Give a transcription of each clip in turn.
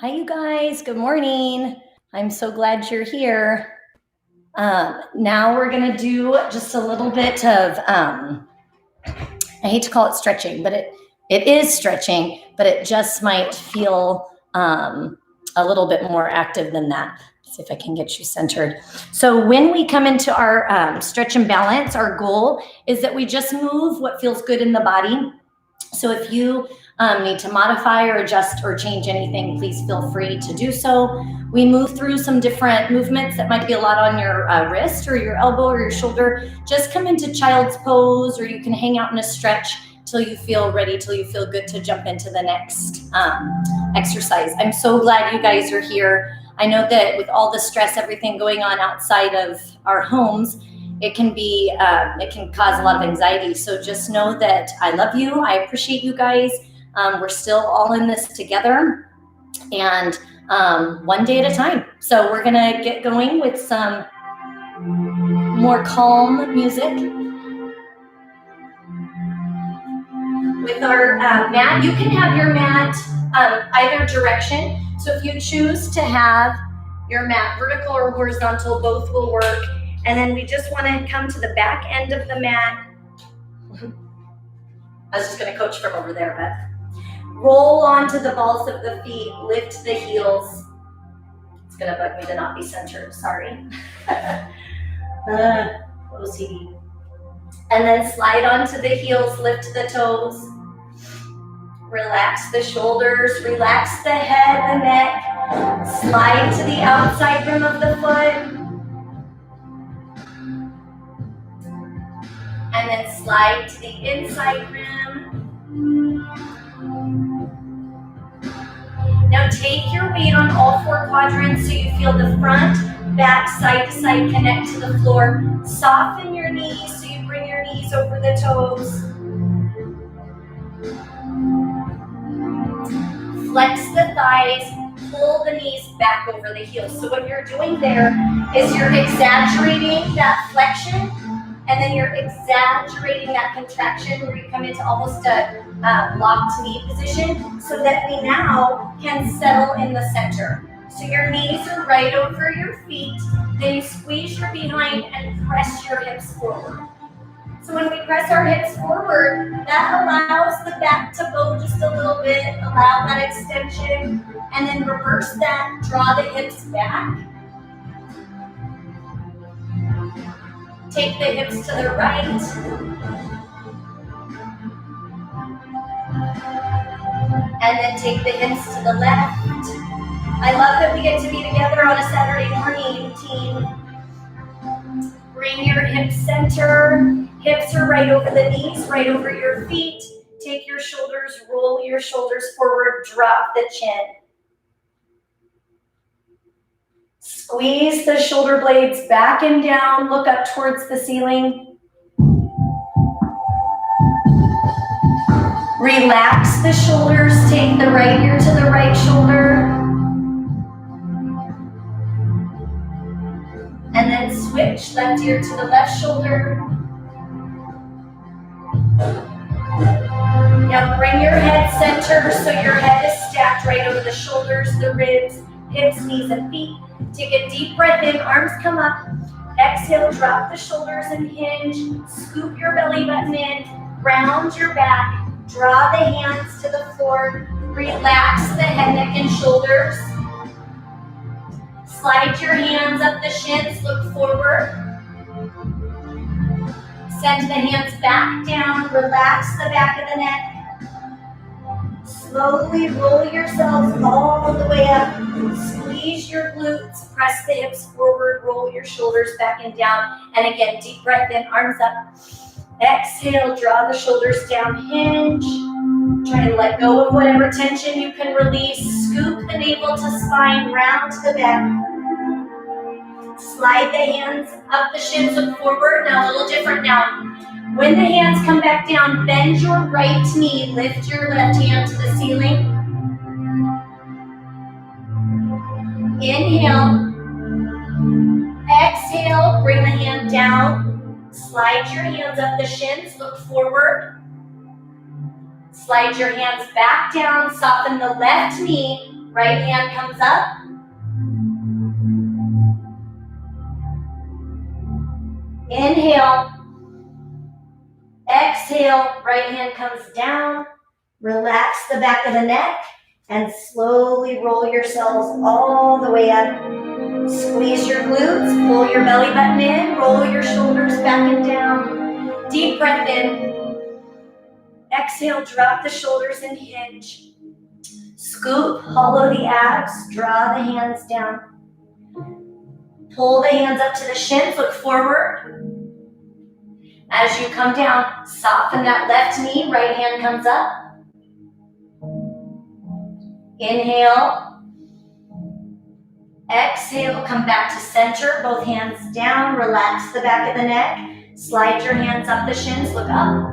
Hi, you guys. Good morning. I'm so glad you're here. Now we're going to do just a little bit of, I hate to call it stretching, but it is stretching, but it just might feel a little bit more active than that. Let's see if I can get you centered. So when we come into our stretch and balance, our goal is that we just move what feels good in the body. So if you need to modify or adjust or change anything, please feel free to do so. We move through some different movements that might be a lot on your wrist or your elbow or your shoulder. Just come into child's pose, or you can hang out in a stretch till you feel ready, till you feel good to jump into the next exercise. I'm so glad you guys are here. I know that with all the stress, everything going on outside of our homes, it can cause a lot of anxiety. So just know that I love you. I appreciate you guys. We're still all in this together, and one day at a time. So we're gonna get going with some more calm music. With our mat, you can have your mat either direction. So if you choose to have your mat vertical or horizontal, both will work. And then we just want to come to the back end of the mat. I was just going to coach from over there, but roll onto the balls of the feet, lift the heels. It's going to bug me to not be centered, sorry. OCD. And then slide onto the heels, lift the toes. Relax the shoulders, relax the head, the neck. Slide to the outside rim of the foot. And then slide to the inside rim. Now take your weight on all four quadrants so you feel the front, back, side to side connect to the floor. Soften your knees so you bring your knees over the toes. Flex the thighs, pull the knees back over the heels. So what you're doing there is you're exaggerating that flexion, and then you're exaggerating that contraction where you come into almost a locked knee position, so that we now can settle in the center. So your knees are right over your feet, then you squeeze your behind and press your hips forward. So when we press our hips forward, that allows the back to go just a little bit, allow that extension, and then reverse that, draw the hips back. Take the hips to the right. And then take the hips to the left. I love that we get to be together on a Saturday morning, team. Bring your hips center. Hips are right over the knees, right over your feet. Take your shoulders, roll your shoulders forward, drop the chin. Squeeze the shoulder blades back and down, look up towards the ceiling. Relax the shoulders, take the right ear to the right shoulder. And then switch left ear to the left shoulder. Now bring your head center so your head is stacked right over the shoulders, the ribs, hips, knees, and feet. Take a deep breath in, arms come up. Exhale, drop the shoulders and hinge. Scoop your belly button in, round your back, draw the hands to the floor. Relax the head, neck, and shoulders. Slide your hands up the shins, look forward. Send the hands back down, relax the back of the neck. Slowly roll yourselves all the way up. Squeeze your glutes, press the hips forward, roll your shoulders back and down. And again, deep breath in, arms up. Exhale, draw the shoulders down, hinge. Try to let go of whatever tension you can release. Scoop the navel to spine, round to the back. Slide the hands up the shins, look forward. Now a little different now. When the hands come back down, bend your right knee, lift your left hand to the ceiling. Inhale. Exhale, bring the hand down. Slide your hands up the shins, look forward. Slide your hands back down, soften the left knee. Right hand comes up. Inhale. Exhale. Right hand comes down. Relax the back of the neck and slowly roll yourselves all the way up. Squeeze your glutes, pull your belly button in, roll your shoulders back and down. Deep breath in. Exhale, drop the shoulders and hinge. Scoop, hollow the abs, draw the hands down. Pull the hands up to the shins, look forward. As you come down, soften that left knee, right hand comes up. Inhale. Exhale, come back to center, both hands down, relax the back of the neck. Slide your hands up the shins, look up.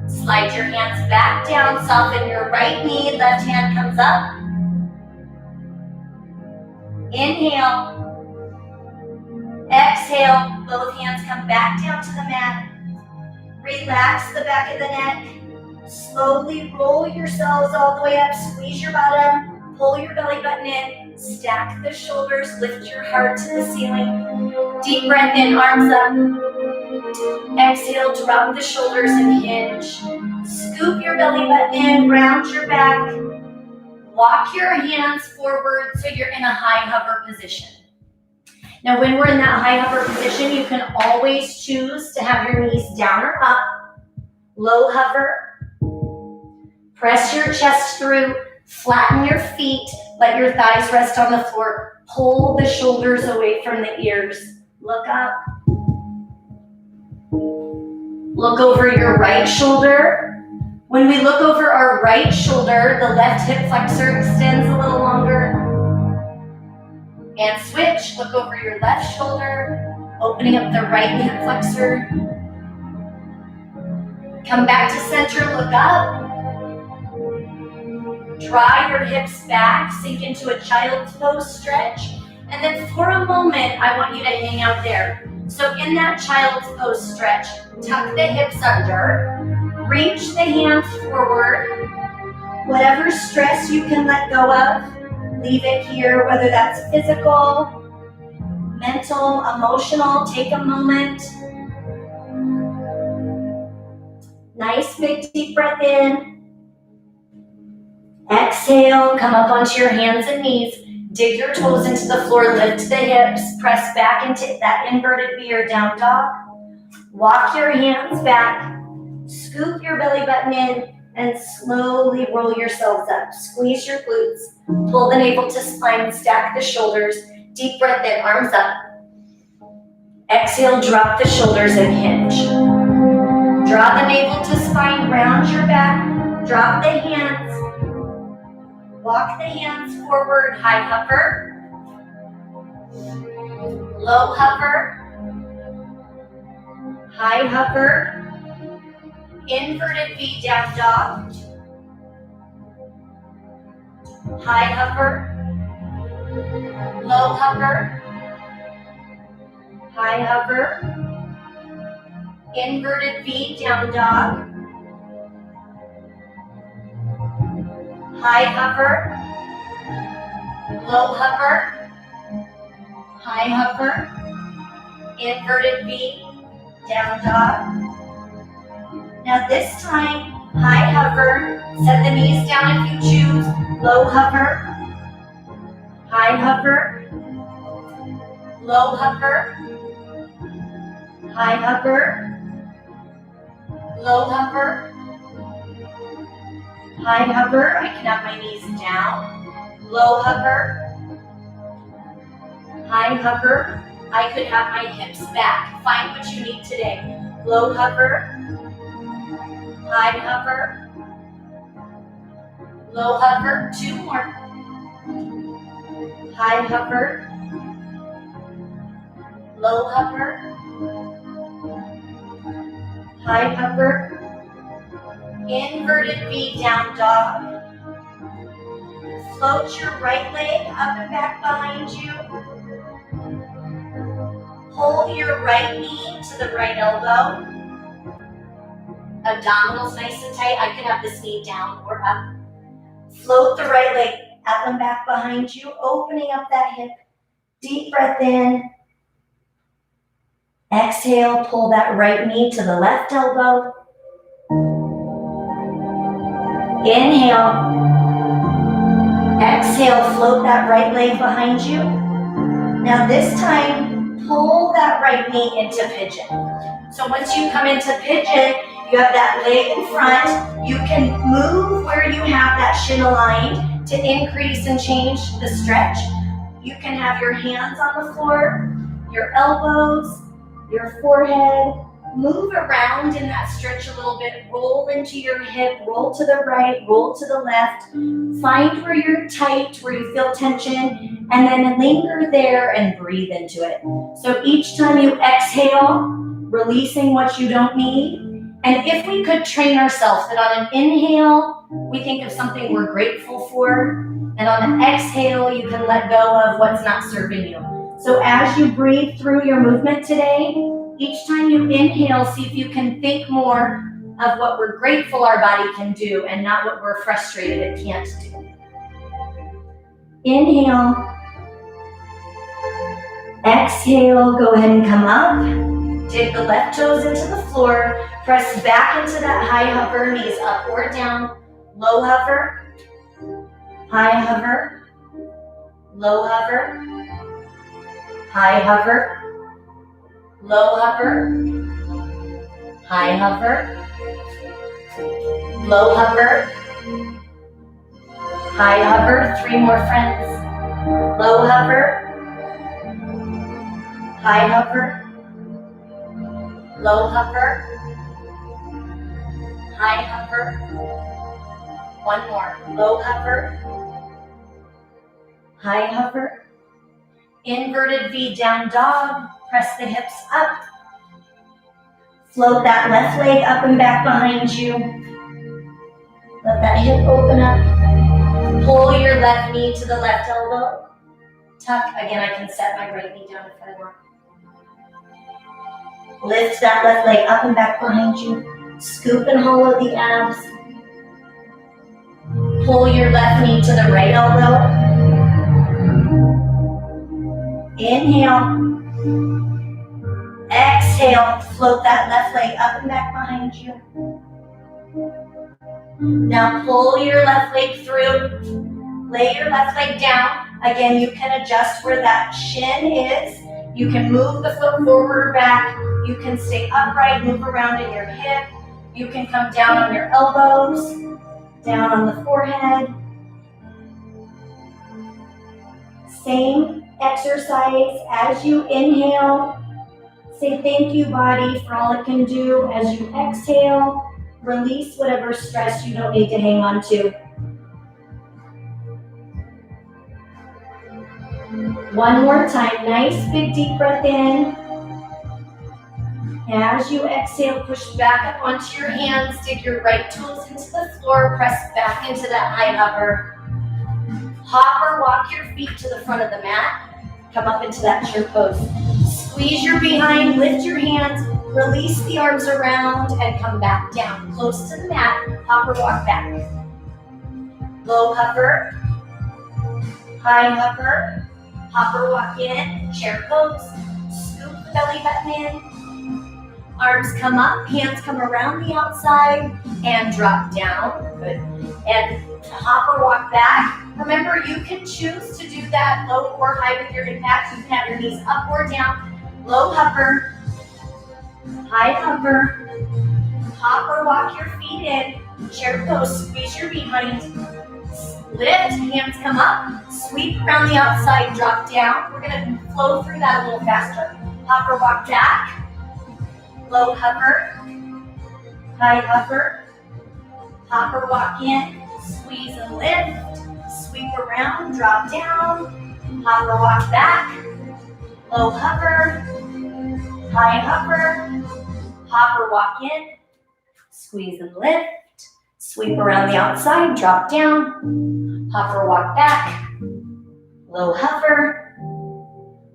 Slide your hands back down, soften your right knee, left hand comes up. Inhale. Exhale, both hands come back down to the mat. Relax the back of the neck. Slowly roll yourselves all the way up, squeeze your bottom, pull your belly button in, stack the shoulders, lift your heart to the ceiling. Deep breath in, arms up. Exhale, drop the shoulders and hinge. Scoop your belly button in, round your back. Walk your hands forward so you're in a high hover position. Now, when we're in that high hover position, you can always choose to have your knees down or up. Low hover. Press your chest through. Flatten your feet. Let your thighs rest on the floor. Pull the shoulders away from the ears. Look up. Look over your right shoulder. When we look over our right shoulder, the left hip flexor extends a little longer. And switch, look over your left shoulder, opening up the right hip flexor. Come back to center, look up. Draw your hips back, sink into a child's pose stretch. And then for a moment, I want you to hang out there. So in that child's pose stretch, tuck the hips under, reach the hands forward. Whatever stress you can let go of, leave it here, whether that's physical, mental, emotional. Take a moment. Nice big deep breath in. Exhale, come up onto your hands and knees. Dig your toes into the floor, lift the hips, press back into that inverted V or down dog. Walk your hands back, scoop your belly button in, and slowly roll yourselves up. Squeeze your glutes, pull the navel to spine, stack the shoulders. Deep breath in, arms up. Exhale, drop the shoulders and hinge. Draw the navel to spine, round your back, drop the hands. Walk the hands forward, high hover. Low hover. High hover. Inverted V, down dog. High hover. Low hover. High hover. Inverted V, down dog. High hover. Low hover. High hover. Inverted V, down dog. Now this time, high hover, set the knees down if you choose, low hover, high hover, low hover, high hover, low hover, high hover. I can have my knees down, low hover, high hover. I could have my hips back. Find what you need today. Low hover, high hover, low hover. Two more. High hover, low hover, high hover, inverted V, down dog. Float your right leg up and back behind you. Pull your right knee to the right elbow. Abdominals nice and tight. I could have this knee down or up. Float the right leg up and back behind you, opening up that hip. Deep breath in. Exhale, pull that right knee to the left elbow. Inhale. Exhale, float that right leg behind you. Now this time, pull that right knee into pigeon. So once you come into pigeon, you have that leg in front. You can move where you have that shin aligned to increase and change the stretch. You can have your hands on the floor, your elbows, your forehead. Move around in that stretch a little bit. Roll into your hip, roll to the right, roll to the left. Find where you're tight, where you feel tension, and then linger there and breathe into it. So each time you exhale, releasing what you don't need. And if we could train ourselves that on an inhale, we think of something we're grateful for, and on an exhale, you can let go of what's not serving you. So as you breathe through your movement today, each time you inhale, see if you can think more of what we're grateful our body can do and not what we're frustrated it can't do. Inhale. Exhale, go ahead and come up. Take the left toes into the floor. Press back into that high hover, knees up or down. Low hover. High hover. Low hover. High hover. Low hover, high hover, low hover, high hover, 3 more friends, low hover, high hover, low hover, high hover, 1 more, low hover, high hover, inverted V down dog. Press the hips up. Float that left leg up and back behind you. Let that hip open up. Pull your left knee to the left elbow. Tuck. Again, I can set my right knee down if I want. Lift that left leg up and back behind you. Scoop and hollow the abs. Pull your left knee to the right elbow. Inhale. Exhale, float that left leg up and back behind you. Now pull your left leg through. Lay your left leg down. Again, you can adjust where that shin is. You can move the foot forward or back. You can stay upright, move around in your hip. You can come down on your elbows, down on the forehead. Same exercise as you inhale. Say thank you, body, for all it can do. As you exhale, release whatever stress you don't need to hang on to. 1 more time. Nice big deep breath in. As you exhale, push back up onto your hands. Dig your right toes into the floor. Press back into that high hover. Hop or walk your feet to the front of the mat. Come up into that chair pose. Squeeze your behind, lift your hands, release the arms around, and come back down. Close to the mat, hop or walk back. Low hover, high hover, hop or walk in, chair pose. Scoop the belly button in. Arms come up, hands come around the outside, and drop down. Good. And hop or walk back. Remember, you can choose to do that low or high with your impact. You can have your knees up or down. Low hover, high hover, hop or walk your feet in, chair pose, squeeze your behind, lift, hands come up, sweep around the outside, drop down. We're gonna flow through that a little faster. Hop or walk back, low hover, high hover, hop or walk in, squeeze and lift, sweep around, drop down, hop or walk back, low hover, high hover, hop or walk in, squeeze and lift, sweep around the outside, drop down, hop or walk back, low hover,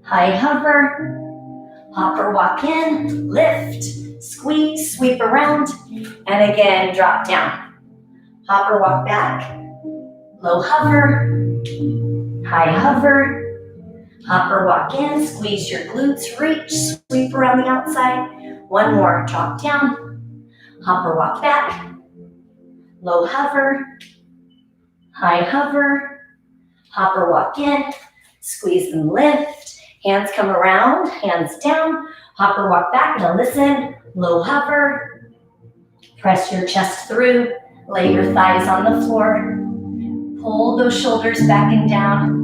high hover, hop or walk in, lift, squeeze, sweep around, and again, drop down. Hop or walk back, low hover, high hover, hop or walk in, squeeze your glutes, reach, sweep around the outside. One more, drop down, hop or walk back, low hover, high hover, hop or walk in, squeeze and lift, hands come around, hands down, hop or walk back. Now listen, low hover, press your chest through, lay your thighs on the floor, pull those shoulders back and down.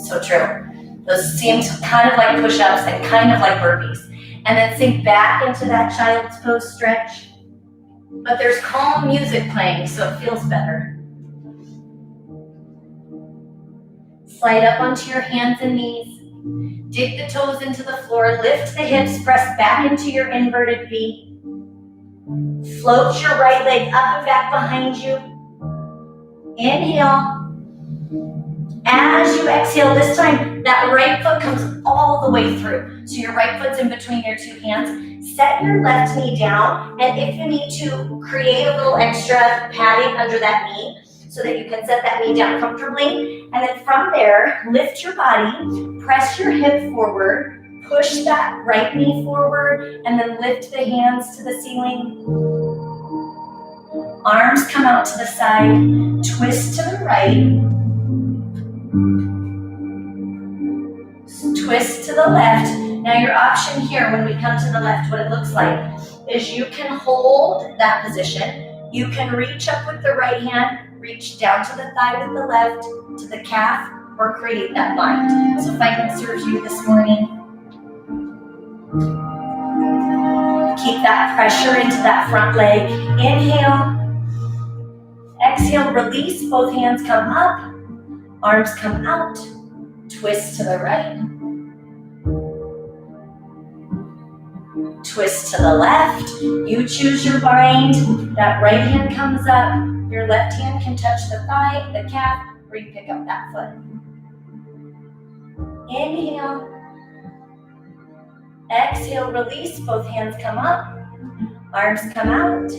So true. Those seem kind of like push-ups and kind of like burpees. And then sink back into that child's pose stretch. But there's calm music playing, so it feels better. Slide up onto your hands and knees. Dig the toes into the floor. Lift the hips. Press back into your inverted V. Float your right leg up and back behind you. Inhale. As you exhale, this time that right foot comes all the way through. So your right foot's in between your two hands. Set your left knee down, and if you need to, create a little extra padding under that knee so that you can set that knee down comfortably. And then from there, lift your body, press your hip forward, push that right knee forward, and then lift the hands to the ceiling. Arms come out to the side, twist to the right, twist to the left. Now your option here when we come to the left, what it looks like is you can hold that position. You can reach up with the right hand, reach down to the thigh with the left, to the calf, or create that bind. So find what serves you this morning. Keep that pressure into that front leg. Inhale. Exhale, release. Both hands come up. Arms come out. Twist to the right. Twist to the left. You choose your bind. That right hand comes up. Your left hand can touch the thigh, the calf, or you pick up that foot. Inhale. Exhale, release. Both hands come up. Arms come out.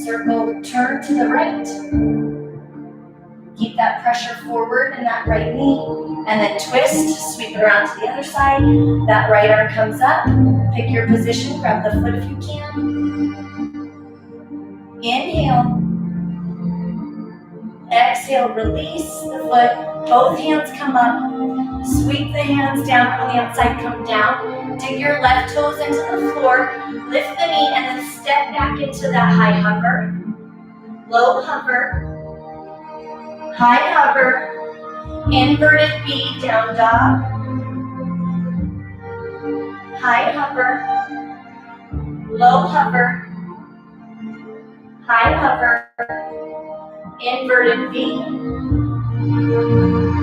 Circle, turn to the right. Keep that pressure forward in that right knee. And then twist, sweep it around to the other side. That right arm comes up. Pick your position, grab the foot if you can. Inhale. Exhale, release the foot. Both hands come up. Sweep the hands down on the outside, come down. Dig your left toes into the floor. Lift the knee and then step back into that high hover. Low hover. High hover. Inverted V, down dog. High hover. Low hover. High hover. Inverted V.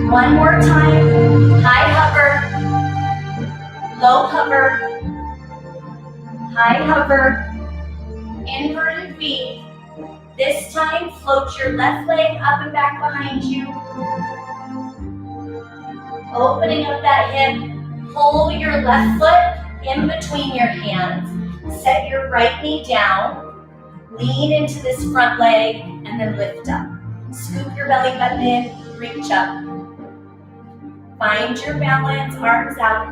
One more time. High hover. Low hover. High hover. Inverted V. This time, float your left leg up and back behind you. Opening up that hip. Pull your left foot in between your hands. Set your right knee down. Lean into this front leg and then lift up. Scoop your belly button in, reach up. Find your balance, arms out.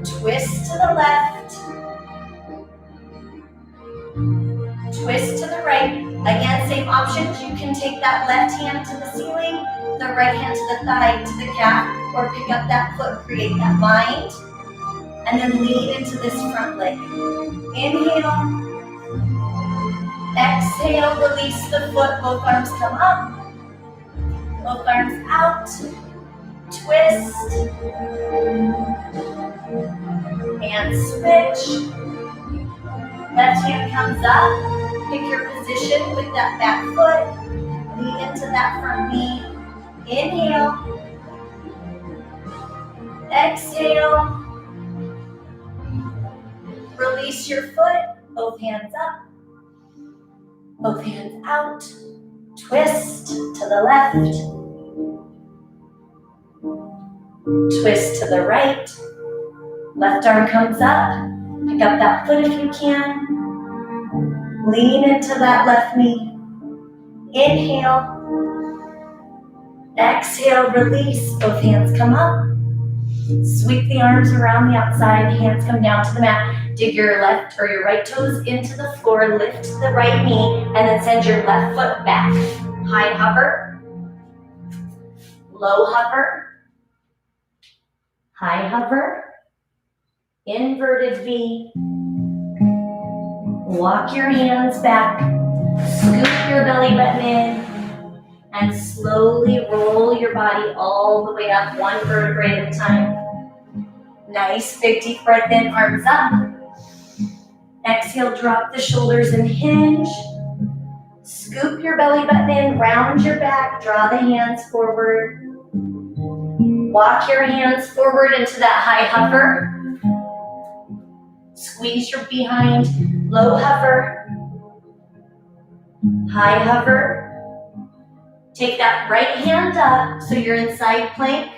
Twist to the left. Twist to the right. Again, same options. You can take that left hand to the ceiling, the right hand to the thigh, to the calf, or pick up that foot, create that bind, and then lean into this front leg. Inhale. Exhale, release the foot, both arms come up, both arms out, twist, and switch. Left hand comes up, pick your position with that back foot, lean into that front knee. Inhale, exhale, release your foot, both hands up. Both hands out, twist to the left, twist to the right, left arm comes up, pick up that foot if you can, lean into that left knee, Inhale. Exhale, release. Both hands come up. Sweep the arms around the outside. Hands come down to the mat. Dig your left or your right toes into the floor. Lift the right knee and then send your left foot back. High hover. Low hover. High hover. Inverted V. Walk your hands back. Scoop your belly button in. And slowly roll your body all the way up, one vertebrae at a time. Nice, big deep breath in, arms up. Exhale, drop the shoulders and hinge. Scoop your belly button in, round your back, draw the hands forward. Walk your hands forward into that high hover. Squeeze your behind, low hover. High hover. Take that right hand up so you're in side plank.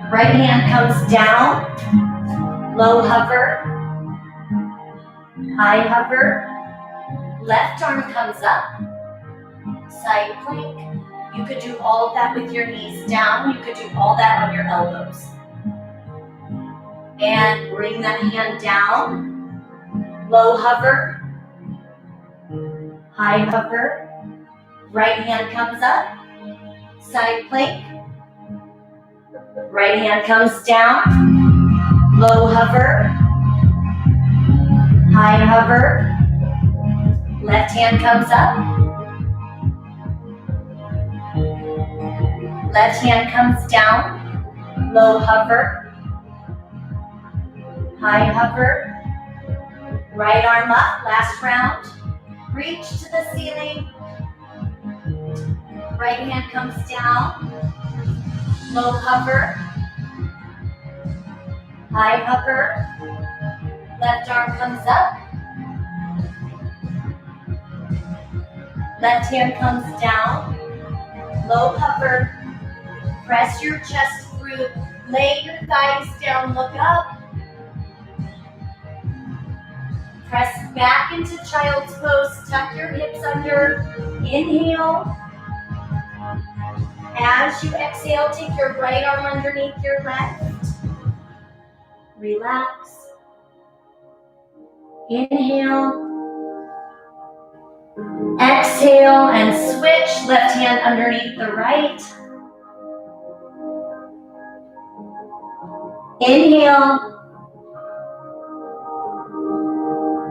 Right hand comes down. Low hover. High hover. Left arm comes up. Side plank. You could do all of that with your knees down. You could do all that on your elbows. And bring that hand down. Low hover. High hover. Right hand comes up, side plank. Right hand comes down, low hover, high hover. Left hand comes up, left hand comes down, low hover, high hover. Right arm up, last round. Reach to the ceiling. Right hand comes down, low hover, high hover, left arm comes up, left hand comes down, low hover, press your chest through, lay your thighs down, look up, press back into child's pose, tuck your hips under, inhale. As you exhale, take your right arm underneath your left. Relax. Inhale. Exhale and switch. Left hand underneath the right. Inhale.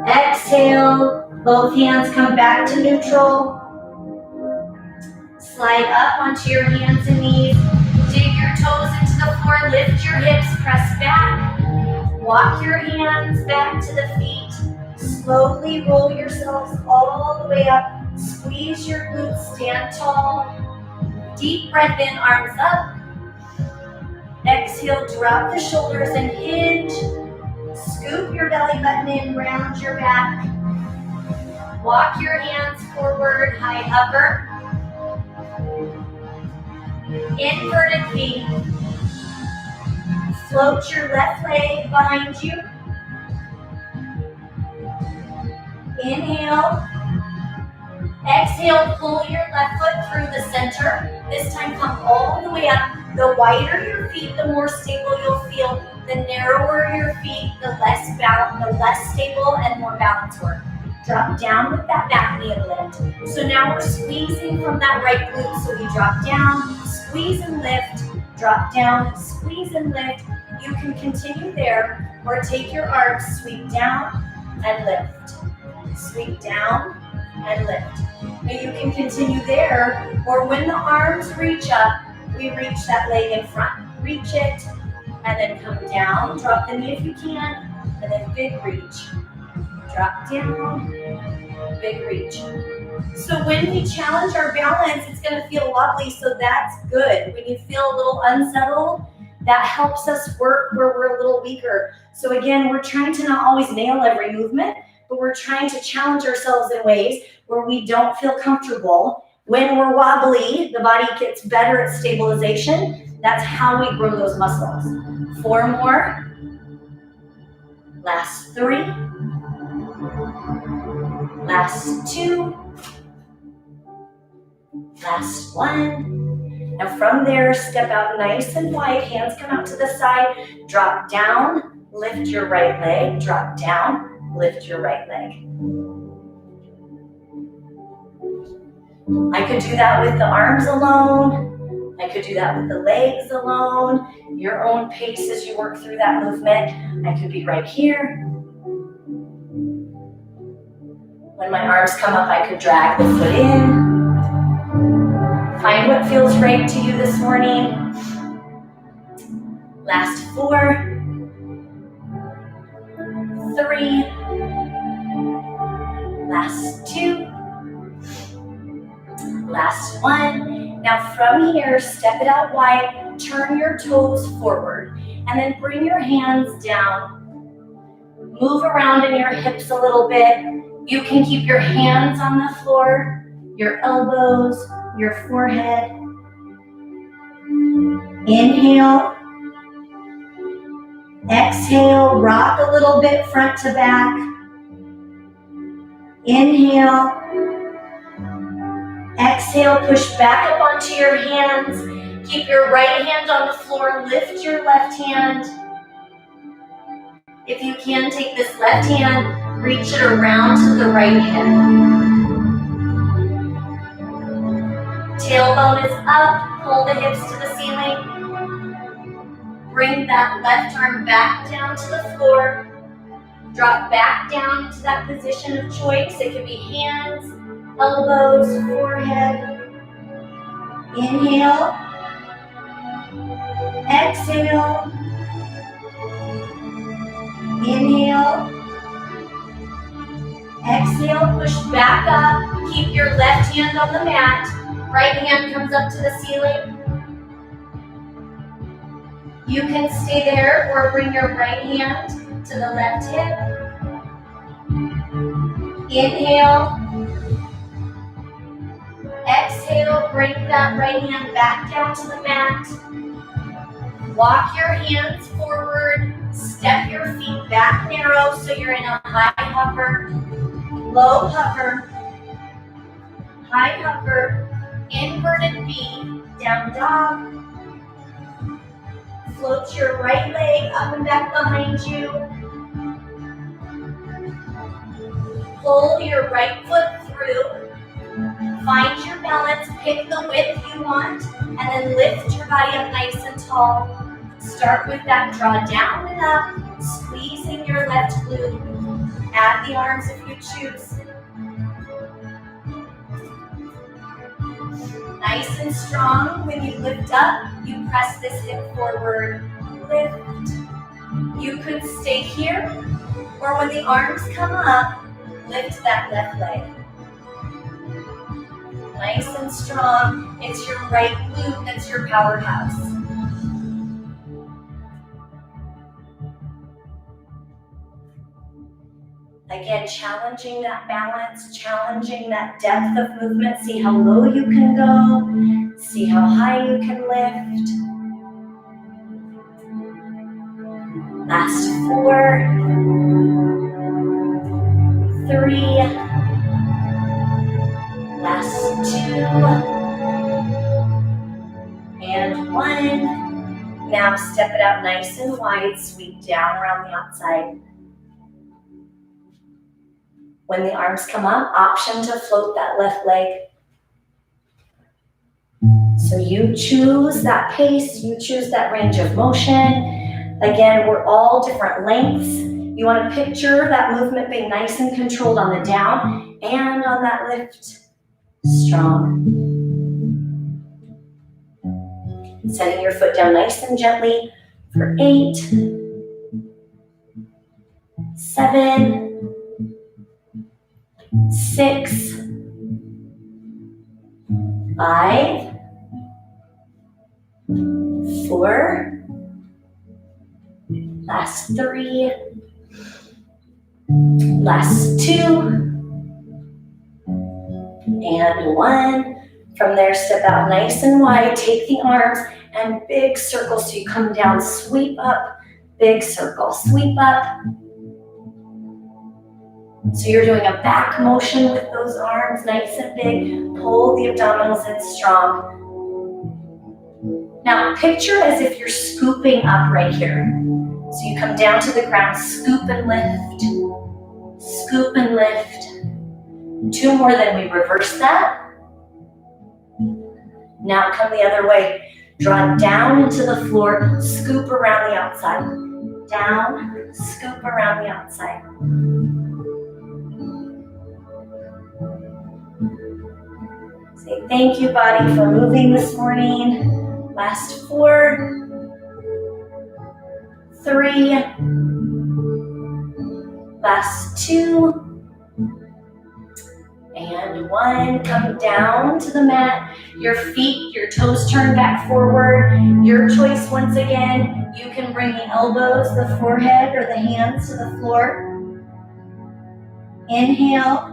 Exhale. Both hands come back to neutral. Slide up onto your hands and knees. Dig your toes into the floor. Lift your hips. Press back. Walk your hands back to the feet. Slowly roll yourselves all the way up. Squeeze your glutes. Stand tall. Deep breath in. Arms up. Exhale. Drop the shoulders and hinge. Scoop your belly button in. Round your back. Walk your hands forward. High hover. Inverted V. Float your left leg behind you. Inhale. Exhale, pull your left foot through the center. This time come all the way up. The wider your feet, the more stable you'll feel. The narrower your feet, the less stable and more balance work. Drop down with that back knee and lift. So now we're squeezing from that right glute. So we drop down, squeeze and lift, drop down, squeeze and lift. You can continue there or take your arms, sweep down and lift. Sweep down and lift. And you can continue there, or when the arms reach up, we reach that leg in front. Reach it, and then come down. Drop the knee if you can, and then big reach. Drop down, big reach. So when we challenge our balance, it's going to feel lovely, so that's good. When you feel a little unsettled, that helps us work where we're a little weaker. So again, we're trying to not always nail every movement, but we're trying to challenge ourselves in ways where we don't feel comfortable. When we're wobbly, the body gets better at stabilization. That's how we grow those muscles. 4 more. Last 3. Last 2. Last 1. Now from there, step out nice and wide. Hands come out to the side. Drop down, lift your right leg. Drop down, lift your right leg. I could do that with the arms alone. I could do that with the legs alone. Your own pace as you work through that movement. I could be right here. When my arms come up, I could drag the foot in. Find what feels right to you this morning. Last 4. 3. Last 2. Last 1. Now from here, step it out wide, turn your toes forward, and then bring your hands down. Move around in your hips a little bit. You can keep your hands on the floor, your elbows, your forehead. Inhale. Exhale, rock a little bit front to back. Inhale. Exhale, push back up onto your hands. Keep your right hand on the floor, lift your left hand. If you can, take this left hand, reach it around to the right hip. Tailbone is up, pull the hips to the ceiling. Bring that left arm back down to the floor. Drop back down into that position of choice. It could be hands, elbows, forehead. Inhale. Exhale. Inhale. Exhale, push back up. Keep your left hand on the mat. Right hand comes up to the ceiling. You can stay there or bring your right hand to the left hip. Inhale. Exhale, bring that right hand back down to the mat. Walk your hands forward. Step your feet back narrow so you're in a high hover, low hover, high hover, inverted V, down dog. Float your right leg up and back behind you. Pull your right foot through. Find your balance, pick the width you want, and then lift your body up nice and tall. Start with that draw down and up, squeezing your left glute. Add the arms if you choose. Nice and strong. When you lift up, you press this hip forward. Lift. You could stay here, or when the arms come up, lift that left leg. Nice and strong. It's your right glute that's your powerhouse. Again, challenging that balance, challenging that depth of movement. See how low you can go. See how high you can lift. Last 4, 3, last 2, and 1. Now step it out nice and wide, sweep down around the outside. When the arms come up, option to float that left leg. So you choose that pace, you choose that range of motion. Again, we're all different lengths. You want to picture that movement being nice and controlled on the down and on that lift. Strong. Setting your foot down nice and gently for 8, 7, 6, 5, 4, last 3, last 2, and 1. From there, step out nice and wide, take the arms and big circle. So you come down, sweep up, big circle, sweep up. So you're doing a back motion with those arms, nice and big. Pull the abdominals in strong. Now picture as if you're scooping up right here. So you come down to the ground, scoop and lift. Scoop and lift. 2 more, then we reverse that. Now come the other way. Draw down into the floor, scoop around the outside. Down, scoop around the outside. Say thank you, body, for moving this morning. Last 4, 3, last 2, and 1. Come down to the mat. Your feet, your toes turn back forward. Your choice once again. You can bring the elbows, the forehead, or the hands to the floor. Inhale.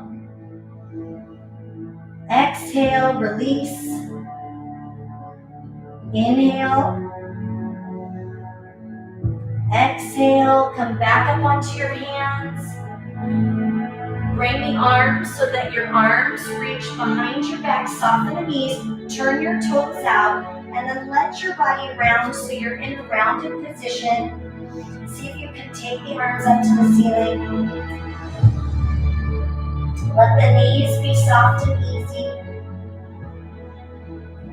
Exhale, release. Inhale. Exhale, come back up onto your hands. Bring the arms so that your arms reach behind your back, soften the knees, turn your toes out, and then let your body round so you're in a rounded position. See if you can take the arms up to the ceiling. Let the knees be soft and easy.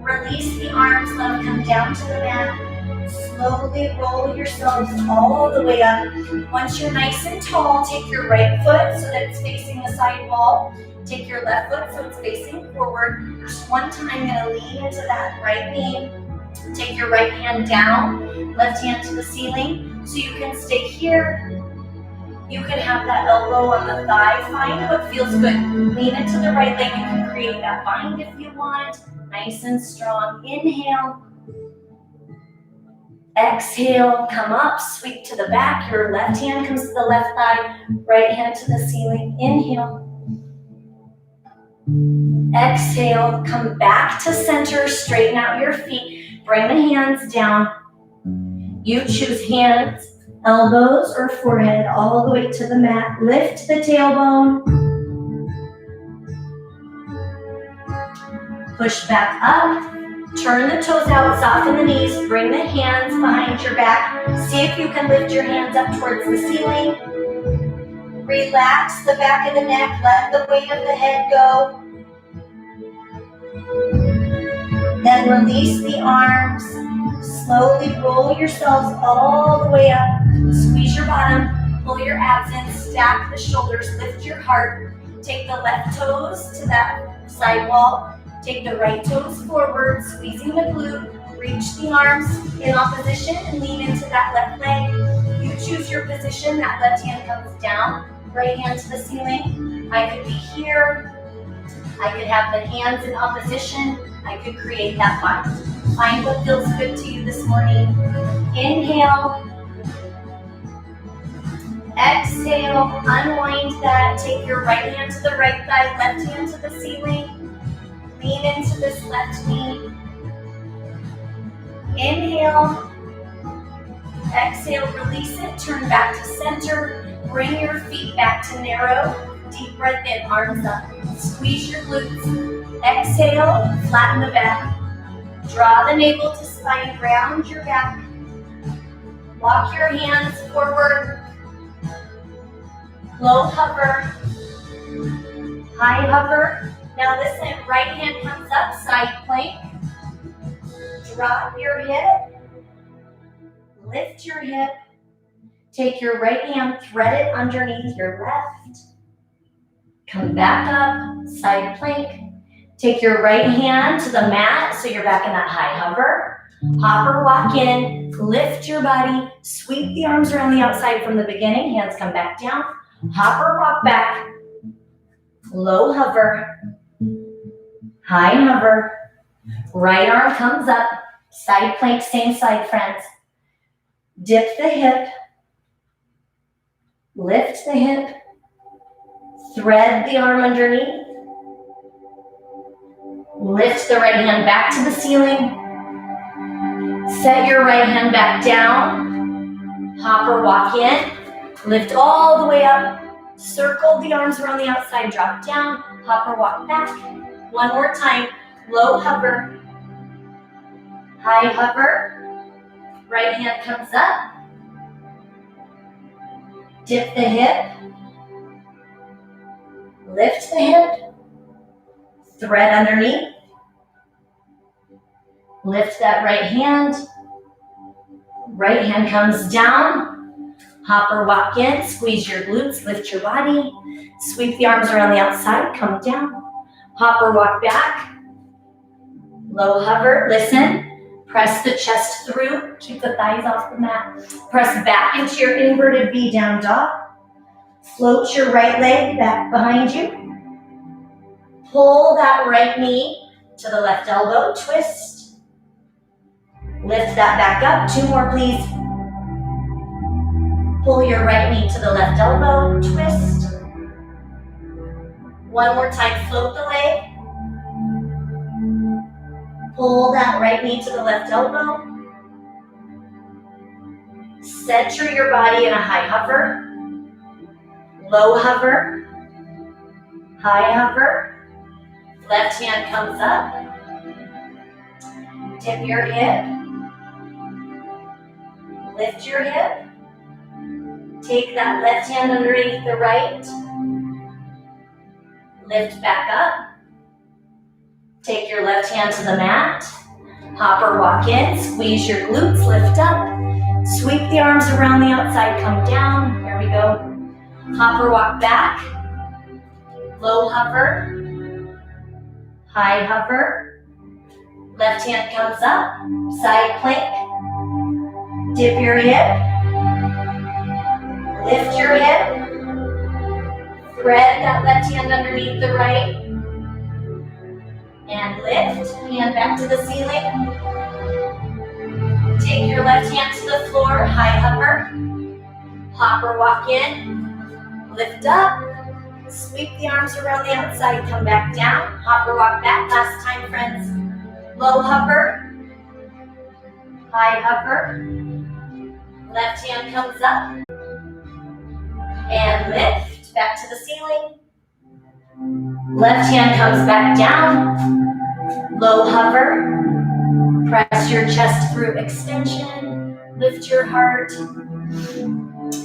Release the arms, let them come down to the mat. Slowly roll yourselves all the way up. Once you're nice and tall, take your right foot so that it's facing the side wall. Take your left foot so it's facing forward. Just one time, I'm going to lean into that right knee. Take your right hand down, left hand to the ceiling. So you can stay here. You can have that elbow on the thigh. Find what feels good. Lean into the right leg. You can create that bind if you want. Nice and strong. Inhale. Exhale, come up, sweep to the back. Your left hand comes to the left thigh, right hand to the ceiling. Inhale. Exhale, come back to center, straighten out your feet. Bring the hands down. You choose hands, elbows, or forehead all the way to the mat. Lift the tailbone. Push back up. Turn the toes out, soften the knees, bring the hands behind your back. See if you can lift your hands up towards the ceiling. Relax the back of the neck, let the weight of the head go. Then release the arms. Slowly roll yourselves all the way up. Squeeze your bottom, pull your abs in, stack the shoulders, lift your heart. Take the left toes to that side wall. Take the right toes forward, squeezing the glute. Reach the arms in opposition and lean into that left leg. You choose your position. That left hand comes down, right hand to the ceiling. I could be here. I could have the hands in opposition. I could create that bind. Find what feels good to you this morning. Inhale. Exhale. Unwind that. Take your right hand to the right thigh, left hand to the ceiling. Lean into this left knee. Inhale. Exhale, release it. Turn back to center. Bring your feet back to narrow. Deep breath in, arms up. Squeeze your glutes. Exhale, flatten the back. Draw the navel to spine, round your back. Walk your hands forward. Low hover. High hover. Now listen, right hand comes up, side plank. Drop your hip. Lift your hip. Take your right hand, thread it underneath your left. Come back up, side plank. Take your right hand to the mat, so you're back in that high hover. Hopper walk in, lift your body, sweep the arms around the outside from the beginning, hands come back down. Hopper walk back, low hover. High hover, right arm comes up, side plank, same side, friends. Dip the hip, lift the hip, thread the arm underneath, lift the right hand back to the ceiling, set your right hand back down, hopper walk in, lift all the way up, Circle the arms around the outside, drop down, hop or walk back. One more time, low hover, high hover, right hand comes up, dip the hip, lift the hip, thread underneath, lift that right hand comes down, hop or walk in, squeeze your glutes, lift your body, sweep the arms around the outside, come down, hop or walk back, low hover, listen, press the chest through, keep the thighs off the mat, press back into your inverted V down dog, float your right leg back behind you, pull that right knee to the left elbow, twist, lift that back up, 2 more please, pull your right knee to the left elbow, twist, 1 more time, float the leg, pull that right knee to the left elbow, center your body in a high hover, low hover, high hover, left hand comes up, dip your hip, lift your hip, take that left hand underneath the right, lift back up, take your left hand to the mat, hop or walk in, squeeze your glutes, lift up, sweep the arms around the outside, come down, here we go, hop or walk back, low hover, high hover, left hand comes up, side plank, dip your hip, lift your hip, thread that left hand underneath the right, and lift, hand back to the ceiling, take your left hand to the floor, high hover, hop or walk in, lift up, sweep the arms around the outside, come back down, hop or walk back, last time friends, low hover, high hover, left hand comes up, and lift, back to the ceiling, left hand comes back down, low hover, press your chest through extension, lift your heart,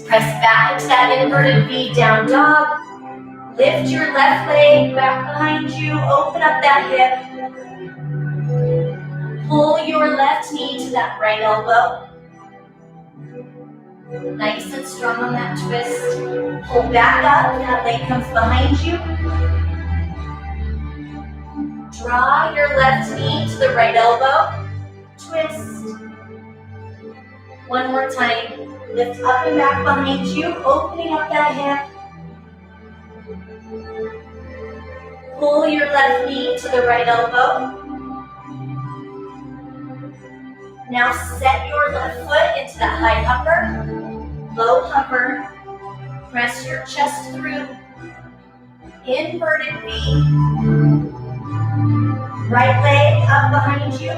press back into that inverted V, down dog, lift your left leg back behind you, open up that hip, pull your left knee to that right elbow, nice and strong on that twist, pull back up, that leg comes behind you, draw your left knee to the right elbow, twist, 1 more time, lift up and back behind you, opening up that hip, pull your left knee to the right elbow. Now set your left foot into that high hover, low hover, press your chest through, inverted V, right leg up behind you,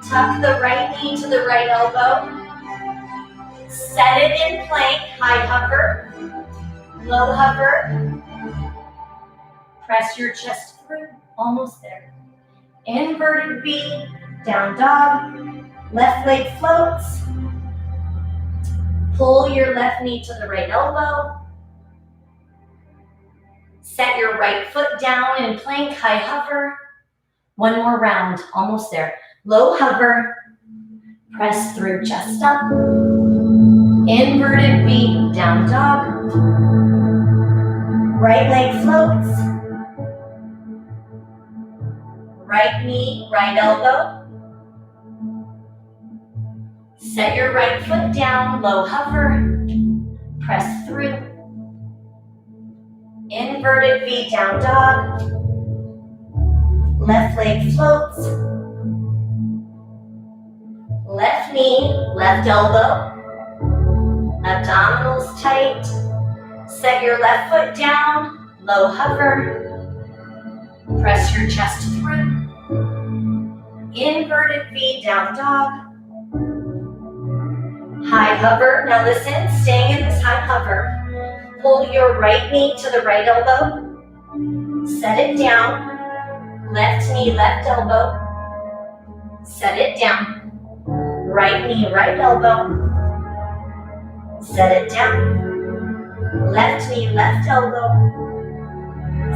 tuck the right knee to the right elbow, set it in plank, high hover, low hover, press your chest through, almost there. Inverted V, down dog, left leg floats, pull your left knee to the right elbow, set your right foot down in plank, high hover, 1 more round, almost there. Low hover, press through, chest up, inverted V, down dog, right leg floats, right knee, right elbow, set your right foot down, low hover, press through, inverted V, down dog, left leg floats, left knee, left elbow, abdominals tight, set your left foot down, low hover, press your chest through, inverted V, down dog, High hover. Now listen, staying in this high hover. Pull your right knee to the right elbow. Set it down. Left knee, left elbow. Set it down. Right knee, right elbow. Set it down. Left knee, left elbow.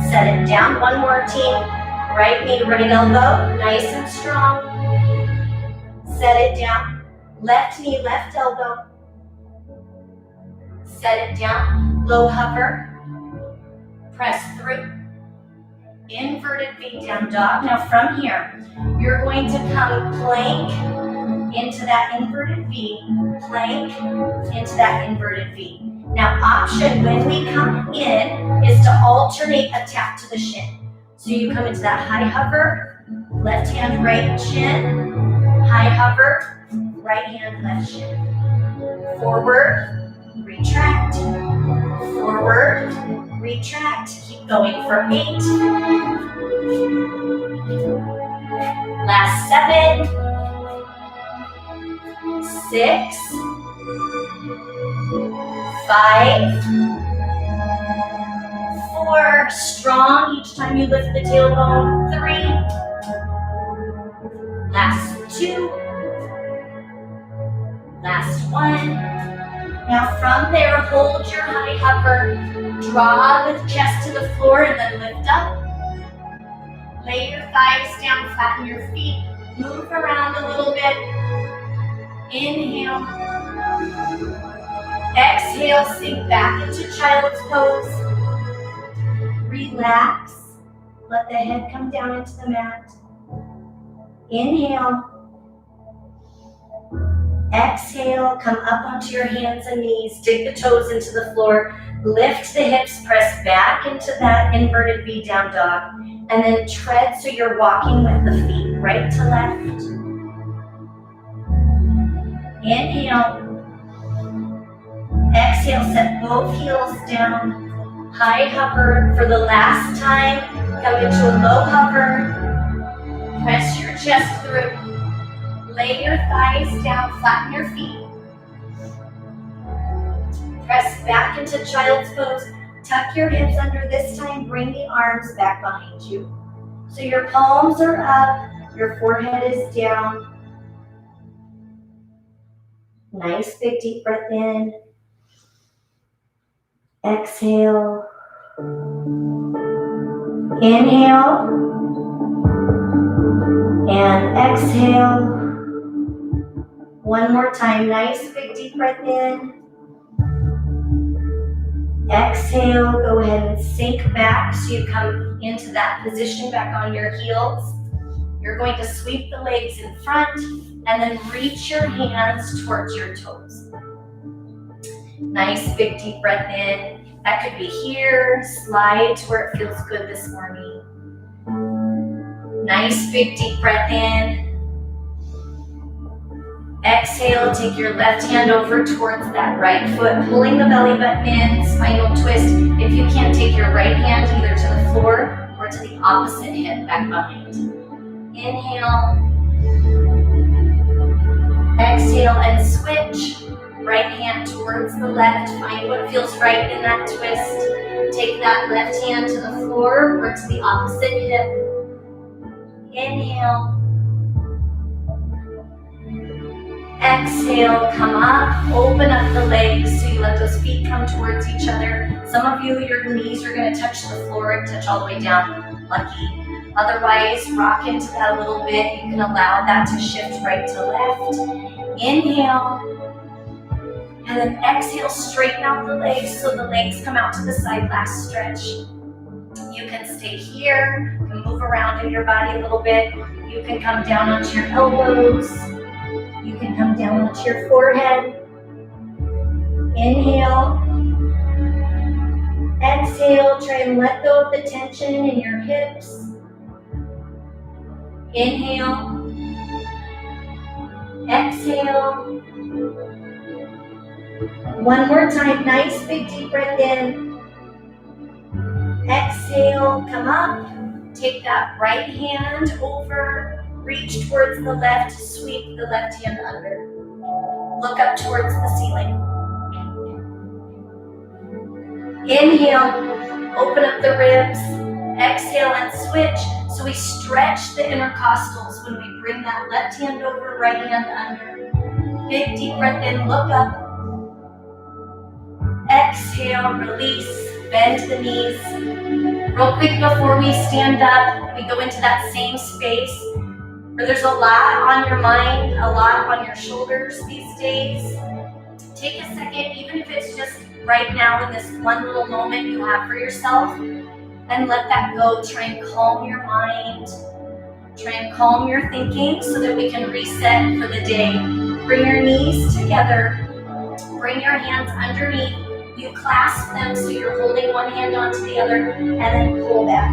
Set it down. One more, team. Right knee, right elbow. Nice and strong. Set it down. Left knee, left elbow. Set it down. Low hover. Press through. Inverted V down dog. Now from here, you're going to come plank into that inverted V. Plank into that inverted V. Now option when we come in is to alternate a tap to the shin. So you come into that high hover, left hand, right shin, high hover, right hand, left shin. Forward, retract, forward, retract. Keep going for 8. Last 7, 6, 5, 4, strong each time you lift the tailbone. 3, last 2, last 1. Now from there, hold your high hover, draw the chest to the floor and then lift up. Lay your thighs down, flatten your feet, move around a little bit. Inhale. Exhale, sink back into child's pose. Relax. Let the head come down into the mat. Inhale. Exhale, come up onto your hands and knees. Dig the toes into the floor. Lift the hips, press back into that inverted V down dog. And then tread so you're walking with the feet right to left. Inhale. Exhale, set both heels down. High hover for the last time. Come into a low hover. Press your chest through. Lay your thighs down, flatten your feet. Press back into child's pose. Tuck your hips under this time. Bring the arms back behind you. So your palms are up, your forehead is down. Nice big deep breath in. Exhale. Inhale. And exhale. One more time. Nice big deep breath in. Exhale. Go ahead and sink back so you come into that position back on your heels. You're going to sweep the legs in front and then reach your hands towards your toes. Nice big deep breath in. That could be here. Slide to where it feels good this morning. Nice big deep breath in. Exhale, take your left hand over towards that right foot, pulling the belly button in, spinal twist. If you can't, take your right hand either to the floor or to the opposite hip back behind. Inhale. Exhale and switch. Right hand towards the left. Find what feels right in that twist. Take that left hand to the floor or to the opposite hip. Inhale. Exhale, come up, open up the legs so you let those feet come towards each other. Some of you, your knees are going to touch the floor and touch all the way down. Lucky. Otherwise, rock into that a little bit. You can allow that to shift right to left. Inhale. And then exhale, straighten out the legs so the legs come out to the side. Last stretch. You can stay here. You can move around in your body a little bit. You can come down onto your elbows. You can come down onto your forehead. Inhale. Exhale, try and let go of the tension in your hips. Inhale. Exhale. One more time, nice big deep breath in. Exhale, come up. Take that right hand over. Reach towards the left, sweep the left hand under. look up towards the ceiling. Inhale, open up the ribs. Exhale and switch. So we stretch the intercostals when we bring that left hand over, right hand under. Big deep breath in, look up. Exhale, release, bend the knees. Real quick before we stand up, we go into that same space where there's a lot on your mind, a lot on your shoulders these days. Take a second, even if it's just right now in this one little moment you have for yourself, and let that go. Try and calm your mind. Try and calm your thinking so that we can reset for the day. Bring your knees together. Bring your hands underneath. You clasp them so you're holding one hand onto the other, and then pull back.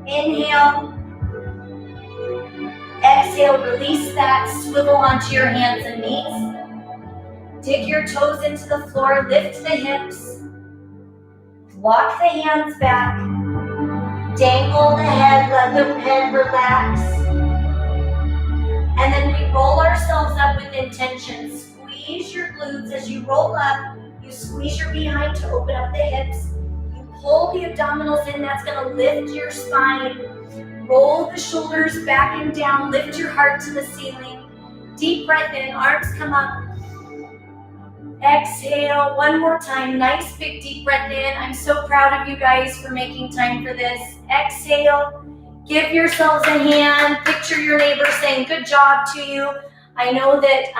Inhale. Exhale, release that. Swivel onto your hands and knees. Dig your toes into the floor. Lift the hips. Walk the hands back. Dangle the head. Let the head relax. And then we roll ourselves up with intention. Squeeze your glutes as you roll up. You squeeze your behind to open up the hips. You pull the abdominals in. That's going to lift your spine. Roll the shoulders back and down. Lift your heart to the ceiling. Deep breath in. Arms come up. Exhale. One more time. Nice big deep breath in. I'm so proud of you guys for making time for this. Exhale. Give yourselves a hand. Picture your neighbor saying good job to you. I know that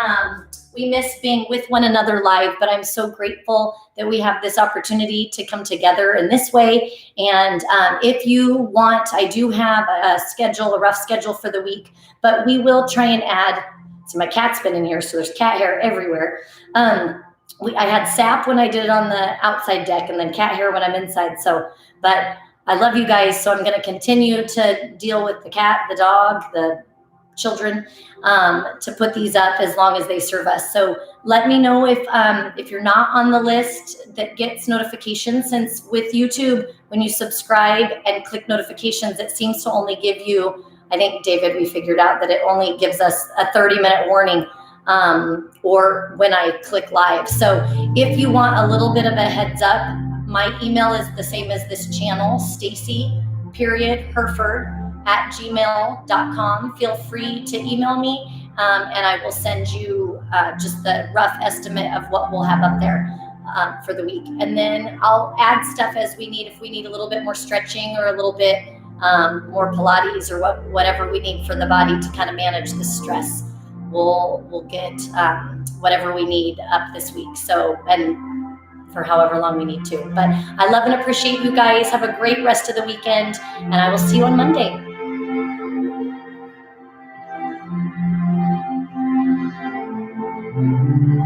we miss being with one another live, but I'm so grateful that we have this opportunity to come together in this way. And if you want, I do have a schedule, a rough schedule for the week, but we will try and add, so my cat's been in here, so there's cat hair everywhere. I had sap when I did it on the outside deck and then cat hair when I'm inside. But I love you guys, so I'm going to continue to deal with the cat, the dog, the children, to put these up as long as they serve us. So let me know if you're not on the list that gets notifications, since with YouTube, when you subscribe and click notifications, it seems to only give you, I think, David, we figured out that it only gives us a 30-minute warning or when I click live. So if you want a little bit of a heads up, my email is the same as this channel, Stacy.Herford@gmail.com. Feel free to email me, and I will send you just the rough estimate of what we'll have up there for the week. And then I'll add stuff as we need. If we need a little bit more stretching or a little bit more Pilates or whatever we need for the body to kind of manage the stress, we'll get whatever we need up this week. So, and for however long we need to. But I love and appreciate you guys. Have a great rest of the weekend, and I will see you on Monday.